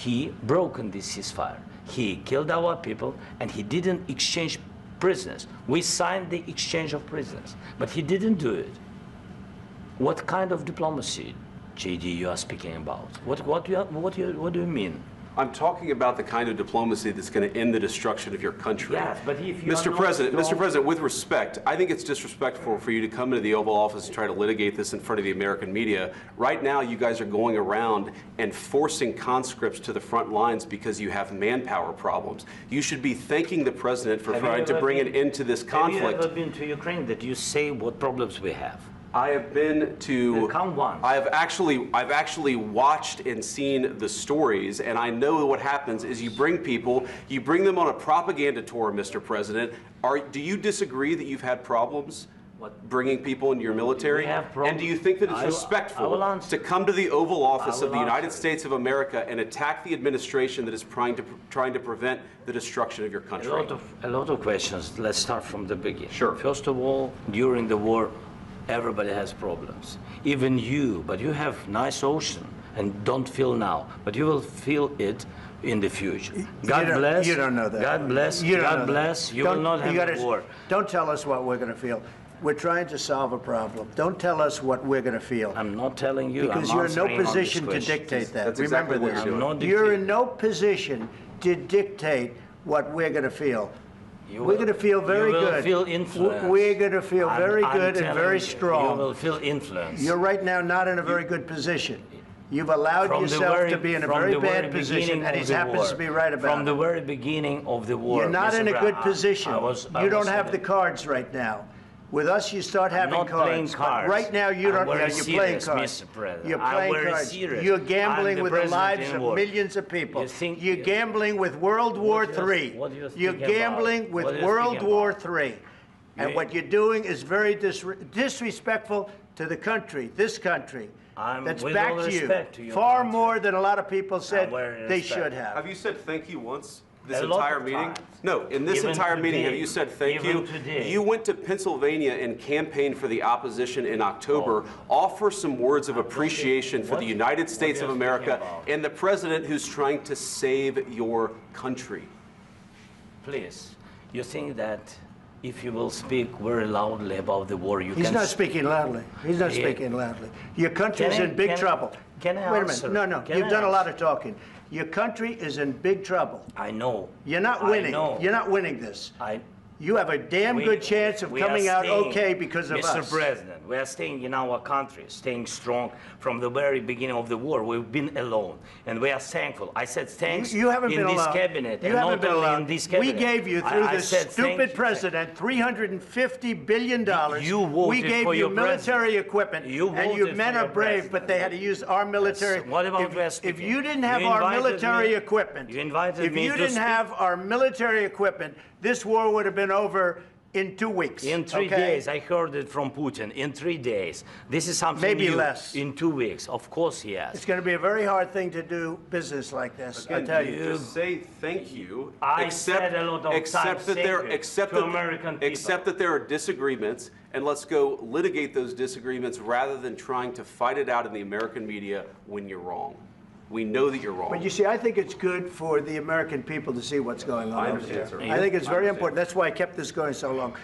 he broken this ceasefire. He killed our people, and he didn't exchange prisoners. We signed the exchange of prisoners, but he didn't do it. What kind of diplomacy, JD, you are speaking about? What do you mean? I'm talking about the kind of diplomacy that's going to end the destruction of your country. Yes, but if you Mr. President, with respect, I think it's disrespectful for you to come into the Oval Office and try to litigate this in front of the American media. Right now, you guys are going around and forcing conscripts to the front lines because you have manpower problems. You should be thanking the President for trying to bring an end to this conflict. Have you ever been to Ukraine that you say what problems we have? I have been to. Come once. I've actually watched and seen the stories, and I know what happens is you bring them on a propaganda tour, Mr. President. Do you disagree that you've had problems bringing people into your military? And do you think that it's respectful to come to the Oval Office of the United States of America and attack the administration that is trying to prevent the destruction of your country? A lot of questions. Let's start from the beginning. Sure. First of all, during the war, everybody has problems, even you, but you have nice ocean and don't feel now, but you will feel it in the future. God bless. You don't know that. God bless. God bless. You will not have a war. Don't tell us what we're going to feel. We're trying to solve a problem. Don't tell us what we're going to feel. I'm not telling you. Because you're in no position to dictate that. That's Remember exactly this. You're in no position to dictate what we're going to feel. We're going to feel very good. You will feel influence. We're going to feel very good and very strong. You will feel influence. You're right now not in a very good position. You've allowed yourself to be in a very bad position, and he happens to be right about it. From the very beginning of the war. You're not in a good position. You don't have the cards right now. With us, you start having cards. Playing cards. But right now, you don't. You're playing cards. Mr. President. You're playing cards. You're gambling with the lives of millions of people. You're gambling with World War III. You're gambling with World War III. And what you're doing is very disrespectful to the country, this country. That's back to you. Far more than a lot of people said they should have. Have you said thank you once? This entire meeting? No, in this entire meeting, have you said thank you? You went to Pennsylvania and campaigned for the opposition in October. Offer some words of appreciation for the United States of America and the president who's trying to save your country. Please, you think that if you will speak very loudly about the war, you can... He's not speaking loudly. He's not speaking loudly. Your country is in big trouble. Can I Wait a minute. No. You've done a lot of talking. Your country is in big trouble. I know. You're not winning. You're not winning this. You have a damn good chance of coming out okay because of us. Mr. President, we are staying in our country, staying strong from the very beginning of the war. We've been alone, and we are thankful. I said thanks you haven't been in this alone. cabinet. You haven't been alone. In this cabinet. We gave you, through this stupid president, $350 billion. We gave you military equipment, and your men are brave, but they had to use our military. Yes. What about if you didn't have our military equipment, if you didn't have our military equipment, this war would have been over in 2 weeks. In 3 days. I heard it from Putin. In 3 days. This is something maybe new. Less. In 2 weeks. Of course, yes. It's going to be a very hard thing to do business like this. Again, I tell you. Just say thank you. I said a lot of except that there are disagreements, and let's go litigate those disagreements rather than trying to fight it out in the American media when you're wrong. We know that you're wrong. But you see, I think it's good for the American people to see what's going on. I understand, sir. I think it's very important. That's why I kept this going so long.